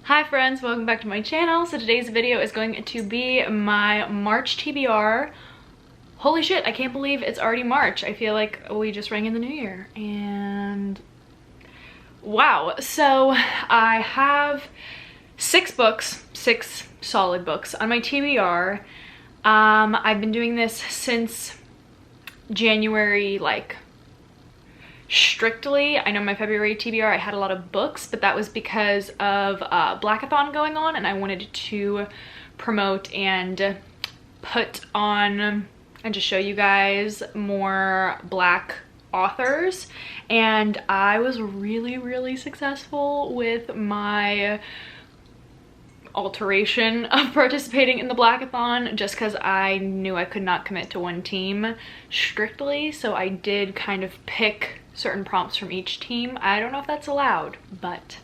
Hi friends, welcome back to my channel. So today's video is going to be my March TBR. Holy shit, I can't believe it's already March. I feel like we just rang in the new year and wow. So I have six solid books on my TBR. I've been doing this since January, like strictly. I know my February TBR I had a lot of books, but that was because of Blackathon going on and I wanted to promote and put on and just show you guys more Black authors, and I was really successful with my alteration of participating in the Blackathon just because I knew I could not commit to one team strictly, so I did kind of pick certain prompts from each team. I don't know if that's allowed, but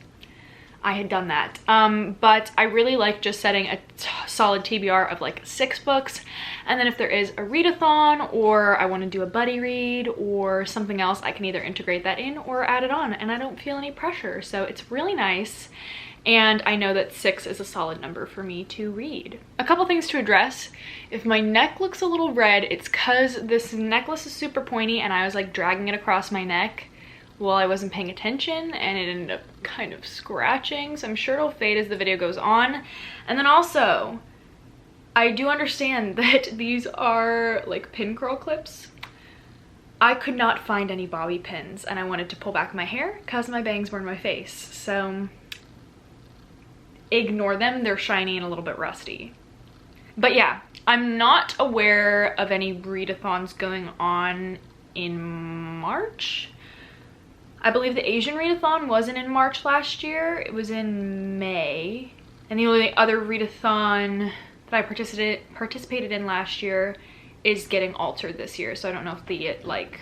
I had done that. But I really like just setting a solid TBR of like 6 books, and then if there is a readathon or I want to do a buddy read or something else, I can either integrate that in or add it on, and I don't feel any pressure, so it's really nice. And I know that 6 is a solid number for me to read. A couple things to address. If my neck looks a little red, it's because this necklace is super pointy and I was like dragging it across my neck while I wasn't paying attention, and it ended up kind of scratching, so I'm sure it'll fade as the video goes on. And then also, I do understand that these are like pin curl clips. I could not find any bobby pins and I wanted to pull back my hair because my bangs were in my face, so ignore them. They're shiny and a little bit rusty. But yeah, I'm not aware of any readathons going on in March. I believe the Asian readathon wasn't in March last year, it was in May. And the only other readathon that I participated in last year is getting altered this year, so I don't know if the like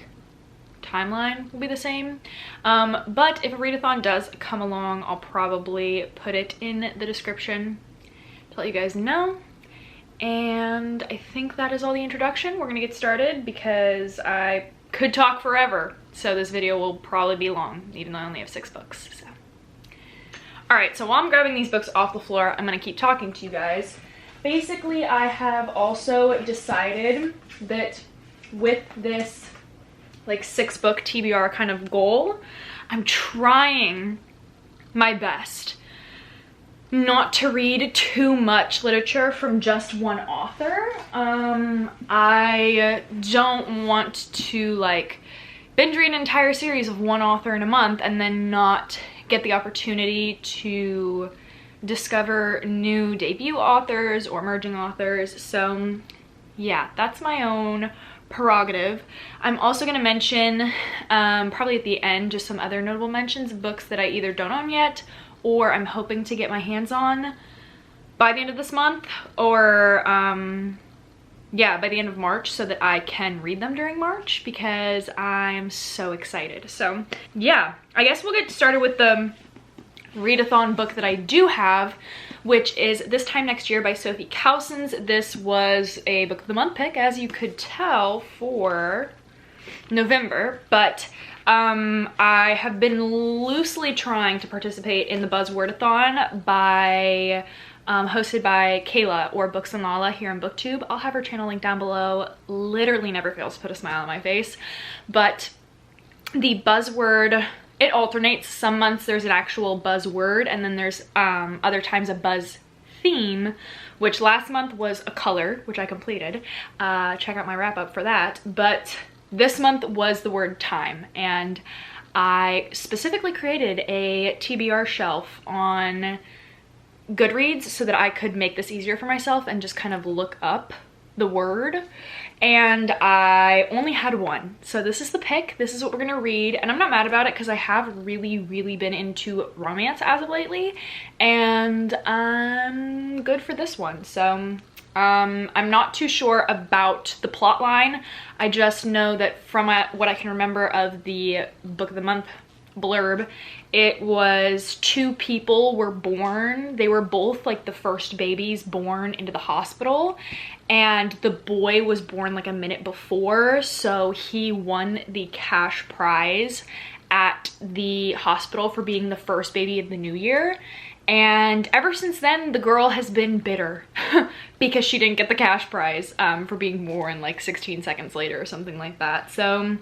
timeline will be the same. But if a readathon does come along, I'll probably put it in the description to let you guys know. And I think that is all the introduction. We're gonna get started because I could talk forever, so this video will probably be long, even though I only have 6 books. So all right, so while I'm grabbing these books off the floor, I'm gonna keep talking to you guys. Basically, I have also decided that with this like 6 book TBR kind of goal, I'm trying my best not to read too much literature from just one author. I don't want to like binge read an entire series of one author in a month and then not get the opportunity to discover new debut authors or emerging authors. So yeah, that's my own prerogative. I'm also going to mention probably at the end just some other notable mentions of books that I either don't own yet or I'm hoping to get my hands on by the end of this month, or yeah, by the end of March, so that I can read them during March because I'm so excited. So yeah, I guess we'll get started with the readathon book that I do have, which is This Time Next Year by Sophie Cowsons. This was a book of the month pick, as you could tell, for November, but I have been loosely trying to participate in the Buzzwordathon by hosted by Kayla, or Books and Lala, here on BookTube. I'll have her channel linked down below. Literally never fails to put a smile on my face. But the buzzword, it alternates. Some months there's an actual buzzword, and then there's other times a buzz theme, which last month was a color, which I completed. Check out my wrap up for that. But this month was the word time, and I specifically created a TBR shelf on Goodreads so that I could make this easier for myself and just kind of look up the word, and I only had one. So this is the pick. This is what we're gonna read, and I'm not mad about it because I have really been into romance as of lately, and I'm good for this one. So I'm not too sure about the plot line. I just know that from what I can remember of the book of the month blurb, it was 2 people were born. They were both like the first babies born into the hospital, and the boy was born like a minute before, so he won the cash prize at the hospital for being the first baby of the new year. And ever since then, the girl has been bitter because she didn't get the cash prize for being born like 16 seconds later or something like that. So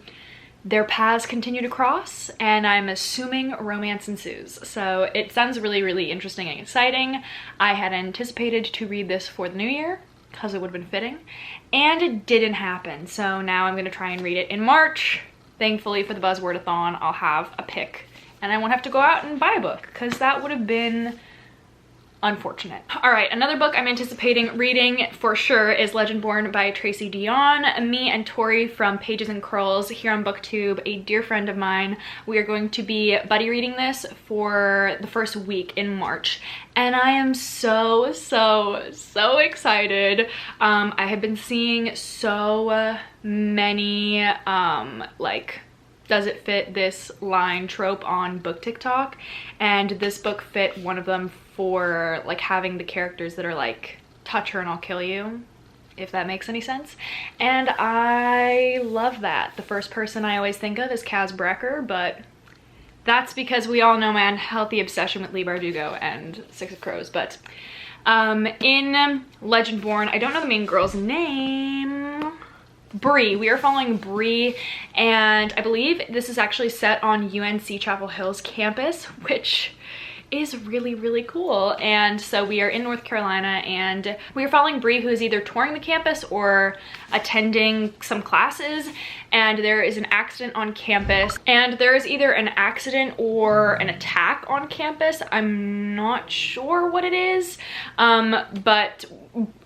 their paths continue to cross, and I'm assuming romance ensues. So it sounds really, really interesting and exciting. I had anticipated to read this for the new year because it would have been fitting, and it didn't happen. So now I'm gonna try and read it in March. Thankfully for the Buzzwordathon, I'll have a pick and I won't have to go out and buy a book because that would have been unfortunate. All right, another book I'm anticipating reading for sure is Legendborn by Tracy Dion. Me and Tori from Pages and Curls here on BookTube, a dear friend of mine, we are going to be buddy reading this for the first week in March. And I am so excited. I have been seeing so many like, does it fit this line trope on book TikTok, and this book fit one of them for like having the characters that are like, touch her and I'll kill you, if that makes any sense. And I love that. The first person I always think of is Kaz Brecker, but that's because we all know my unhealthy obsession with Leigh Bardugo and Six of Crows. But in Legendborn, I don't know the main girl's name. Bree. We are following Bree, and I believe this is actually set on UNC Chapel Hill's campus, which is really, really cool. And so we are in North Carolina, and we are following Bree, who is either touring the campus or attending some classes, and there is an accident on campus, and there is either an accident or an attack on campus. I'm not sure what it is, but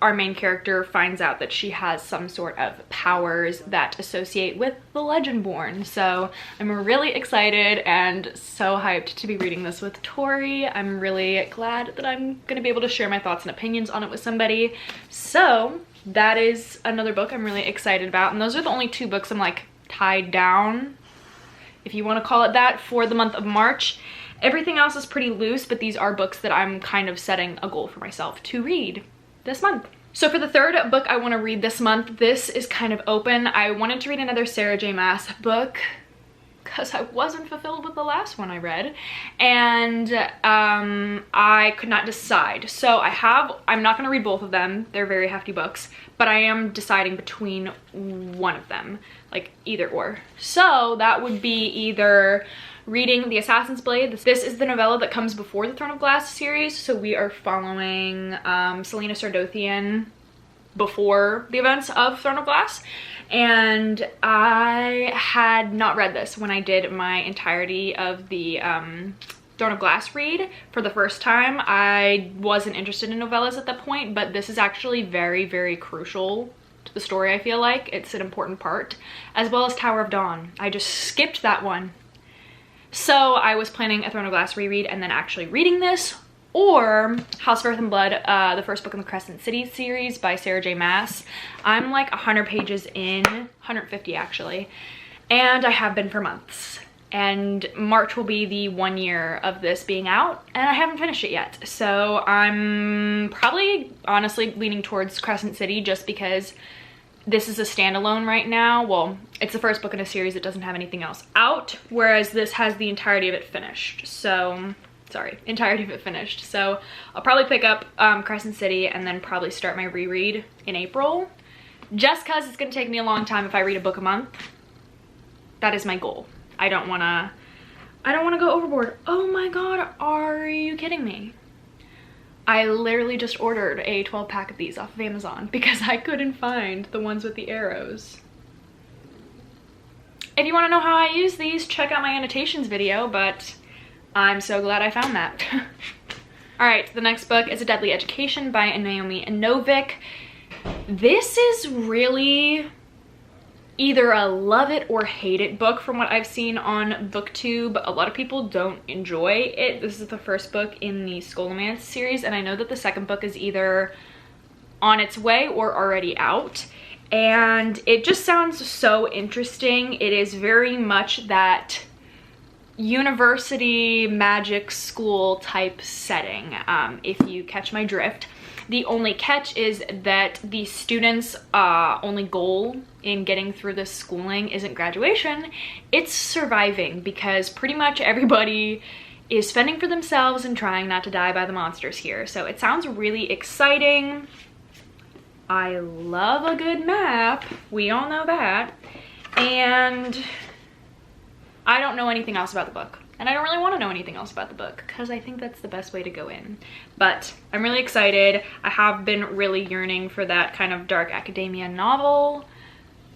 our main character finds out that she has some sort of powers that associate with the Legendborn. So I'm really excited and so hyped to be reading this with Tori. I'm really glad that I'm gonna be able to share my thoughts and opinions on it with somebody. So that is another book I'm really excited about, and those are the only two books I'm like tied down, if you want to call it that, for the month of March. Everything else is pretty loose, but these are books that I'm kind of setting a goal for myself to read this month. So for the third book I want to read this month, this is kind of open. I wanted to read another Sarah J Maas book because I wasn't fulfilled with the last one I read, and I could not decide. So I'm not going to read both of them. They're very hefty books, but I am deciding between one of them, like either or. So that would be either reading The Assassin's Blade. This is the novella that comes before the Throne of Glass series, so we are following Selena Sardothian before the events of Throne of Glass. And I had not read this when I did my entirety of the Throne of Glass read for the first time. I wasn't interested in novellas at that point, but this is actually very, very crucial to the story, I feel like. It's an important part, as well as Tower of Dawn. I just skipped that one. So I was planning a Throne of Glass reread and then actually reading this, or House of Earth and Blood, the first book in the Crescent City series by Sarah J Maas. I'm like 100 pages in, 150 actually, and I have been for months. And March will be the 1 year of this being out, and I haven't finished it yet. So I'm probably honestly leaning towards Crescent City just because this is a standalone right now. Well, it's the first book in a series that doesn't have anything else out, whereas this has the entirety of it finished. So, sorry, entirety of it finished. So I'll probably pick up Crescent City and then probably start my reread in April, just because it's gonna take me a long time if I read a book a month. That is my goal. I don't wanna go overboard. Oh my god, are you kidding me? I literally just ordered a 12-pack of these off of Amazon because I couldn't find the ones with the arrows. If you want to know how I use these, check out my annotations video, but I'm so glad I found that. Alright, the next book is A Deadly Education by Naomi Novik. This is really either a love it or hate it book from what I've seen on BookTube. A lot of people don't enjoy it. This is the first book in the Scholomance series, and I know that the second book is either on its way or already out. And it just sounds so interesting. It is very much that university magic school type setting, if you catch my drift. The only catch is that the students' only goal in getting through this schooling isn't graduation, it's surviving, because pretty much everybody is fending for themselves and trying not to die by the monsters here. So it sounds really exciting. I love a good map. We all know that. And I don't know anything else about the book. And I don't really want to know anything else about the book because I think that's the best way to go in. But I'm really excited. I have been really yearning for that kind of dark academia novel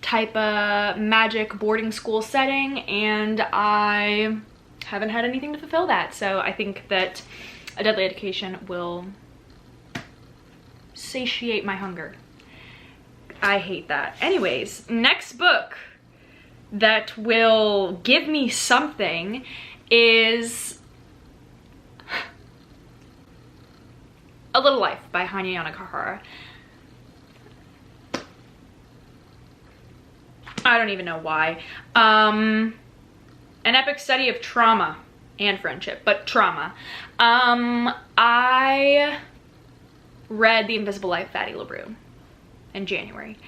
type of magic boarding school setting, and I haven't had anything to fulfill that. So I think that A Deadly Education will satiate my hunger. I hate that. Anyways, next book that will give me something is A Little Life by Hanya Yanagihara. I don't even know why. An epic study of trauma and friendship, but trauma. I read The Invisible Life of Addie LaRue in January,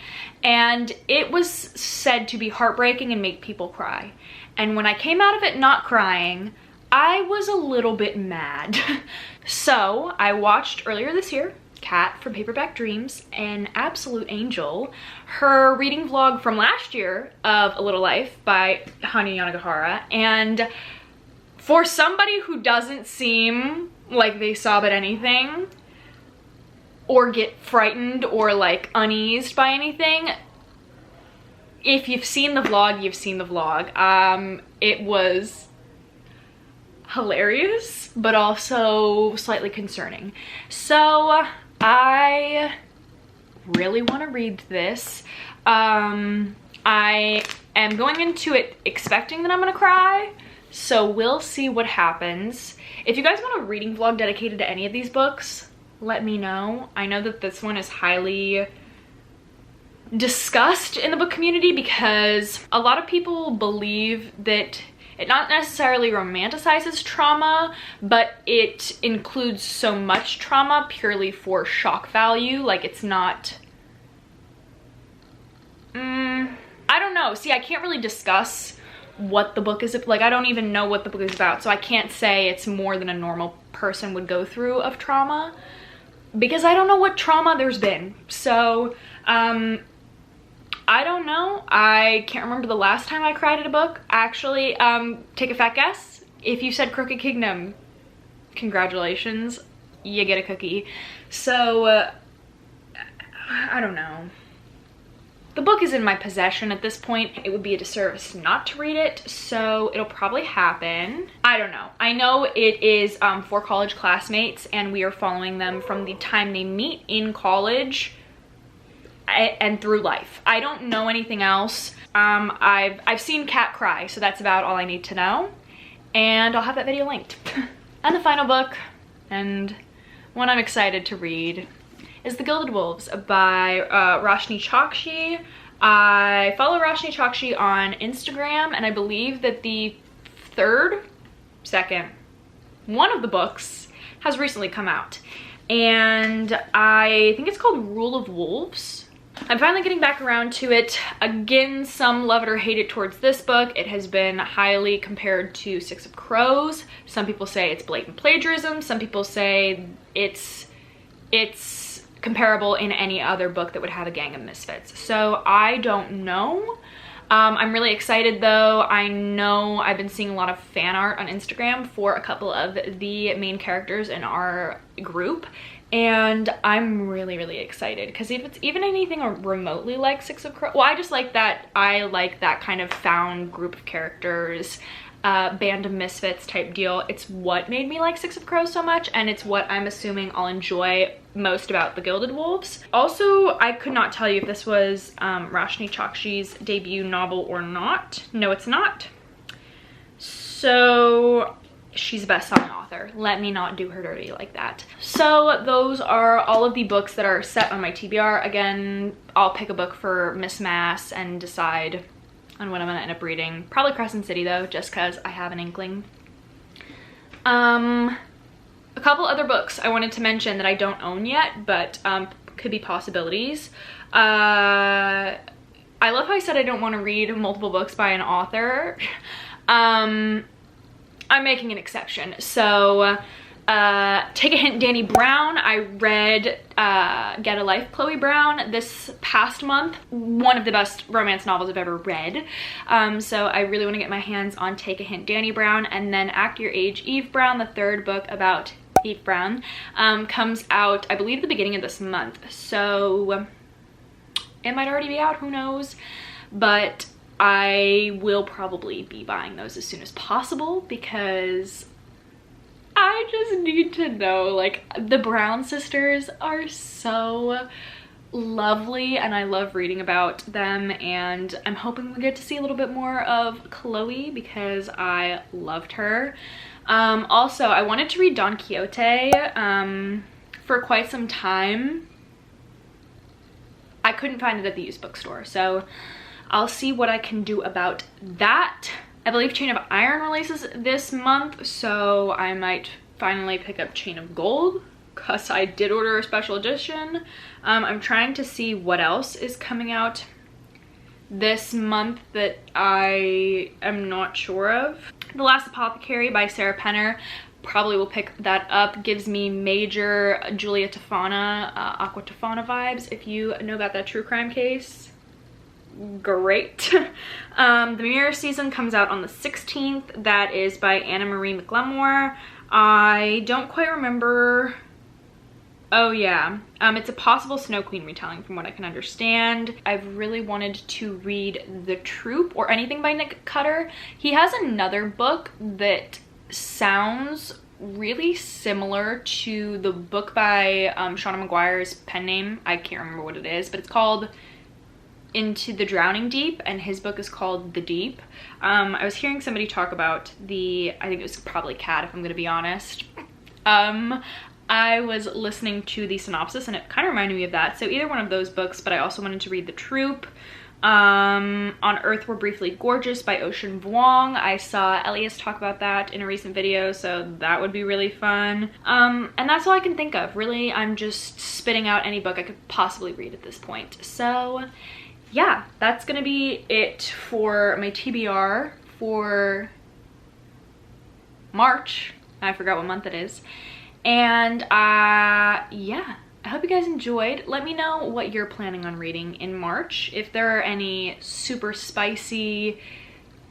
and it was said to be heartbreaking and make people cry. And when I came out of it not crying, I was a little bit mad. So I watched earlier this year Kat from Paperback Dreams, an absolute angel, her reading vlog from last year of A Little Life by Hanya Yanagihara, and for somebody who doesn't seem like they sob at anything or get frightened or like uneased by anything, if you've seen the vlog, you've seen the vlog. It was hilarious, but also slightly concerning. So I really want to read this. I am going into it expecting that I'm gonna cry, so we'll see what happens. If you guys want a reading vlog dedicated to any of these books, let me know. I know that this one is highly discussed in the book community because a lot of people believe that it not necessarily romanticizes trauma, but it includes so much trauma purely for shock value. Like, it's not... I don't know. See, I can't really discuss what the book is. Like, I don't even know what the book is about, so I can't say it's more than a normal person would go through of trauma, because I don't know what trauma there's been. So, I don't know. I can't remember the last time I cried at a book. Actually, take a fat guess. If you said Crooked Kingdom, congratulations, you get a cookie. So, I don't know. The book is in my possession at this point. It would be a disservice not to read it, so it'll probably happen. I don't know. I know it is for college classmates, and we are following them from the time they meet in college and through life. I don't know anything else. I've seen Kat cry, so that's about all I need to know, and I'll have that video linked. And the final book, and one I'm excited to read, is The Gilded Wolves by Roshni Chokshi. I follow Roshni Chokshi on Instagram, and I believe that the one of the books has recently come out, and I think it's called Rule of Wolves. I'm finally getting back around to it. Again, some love it or hate it towards this book. It has been highly compared to Six of Crows. Some people say it's blatant plagiarism. Some people say it's comparable in any other book that would have a gang of misfits. So I don't know. I'm really excited though. I know I've been seeing a lot of fan art on Instagram for a couple of the main characters in our group, and I'm really, really excited because if it's even anything remotely like Six of Crows, well, I just like that. I like that kind of found group of characters, band of misfits type deal. It's what made me like Six of Crows so much, and it's what I'm assuming I'll enjoy most about The Gilded Wolves. Also, I could not tell you if this was Roshni Chokshi's debut novel or not. No, it's not. So she's a best-selling author. Let me not do her dirty like that. So those are all of the books that are set on my TBR. Again, I'll pick a book for Miss Mass and decide on what I'm gonna end up reading. Probably Crescent City though, just cause I have an inkling. A couple other books I wanted to mention that I don't own yet, but could be possibilities. I love how I said I don't want to read multiple books by an author. I'm making an exception. So Take a Hint, Danny Brown. I read Get a Life, Chloe Brown this past month. One of the best romance novels I've ever read. So I really want to get my hands on Take a Hint, Danny Brown. And then Act Your Age, Eve Brown, the third book about Eve Brown, comes out, I believe, the beginning of this month. So it might already be out, who knows? But I will probably be buying those as soon as possible because I just need to know. Like, the Brown sisters are so lovely and I love reading about them, and I'm hoping we get to see a little bit more of Chloe because I loved her. Also, I wanted to read Don Quixote for quite some time. I couldn't find it at the used bookstore, so I'll see what I can do about that. I believe Chain of Iron releases this month, so I might finally pick up Chain of Gold because I did order a special edition. I'm trying to see what else is coming out this month that I am not sure of. The Last Apothecary by Sarah Penner, probably will pick that up. Gives me major Julia Tofana, Aqua Tofana vibes, if you know about that true crime case. Great. The Mirror Season comes out on the 16th. That is by Anna Marie McLemore. I don't quite remember. Oh yeah, it's a possible Snow Queen retelling from what I can understand. I've really wanted to read The Troop or anything by Nick Cutter. He has another book that sounds really similar to the book by Shauna Maguire's pen name. I can't remember what it is, but it's called Into the Drowning Deep, and his book is called The Deep. I was hearing somebody talk about I think it was probably Kat, if I'm gonna be honest. I was listening to the synopsis and it kind of reminded me of that. So either one of those books, but I also wanted to read The Troop. On Earth We're Briefly Gorgeous by Ocean Vuong. I saw Elias talk about that in a recent video, so that would be really fun. And that's all I can think of. Really, I'm just spitting out any book I could possibly read at this point. So yeah, that's gonna be it for my TBR for March. I forgot what month it is. And yeah, I hope you guys enjoyed. Let me know what you're planning on reading in March. If there are any super spicy,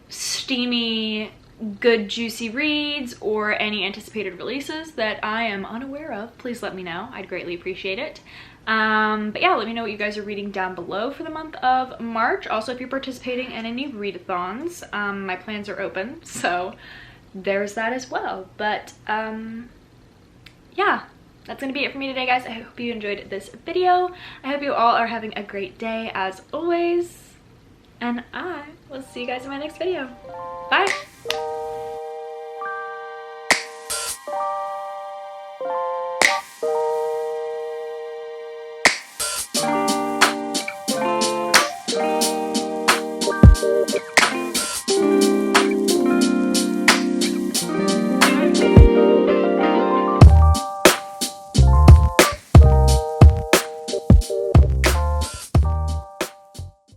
steamy, good juicy reads or any anticipated releases that I am unaware of, please let me know. I'd greatly appreciate it. But yeah, let me know what you guys are reading down below for the month of March. Also, if you're participating in any readathons, my plans are open, so there's that as well. But yeah, that's gonna be it for me today, guys. I hope you enjoyed this video. I hope you all are having a great day as always, and I will see you guys in my next video. Bye.